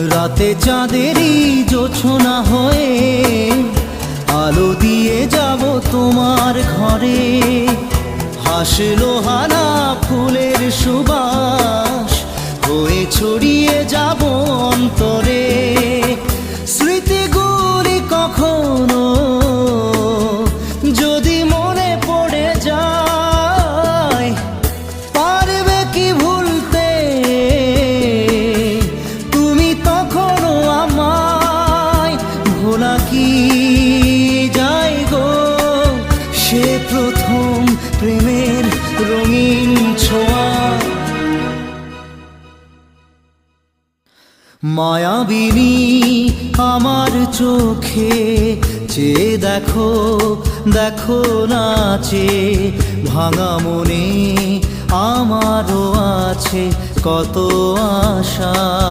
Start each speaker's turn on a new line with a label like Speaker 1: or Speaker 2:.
Speaker 1: রাতে চাঁদেরই জোছনা হয়ে আলো দিয়ে যাব তোমার ঘরে। হাসলো হানা ফুলের সুবাস হয়ে ছড়িয়ে যাব অন্তরে। স্মৃতিগুলি কখনো যদি মনে পড়ে যায়, পারবে কি ভুলতে তুমি তখনও আমায়? ভোলা কি যায় গো সে প্রথম প্রেমের রঙিন ছোঁয়া। মায়াবিনী আমার চোখে চেয়ে দেখো, দেখো নাচে ভাঙা মনে আমারও আছে কত আশা।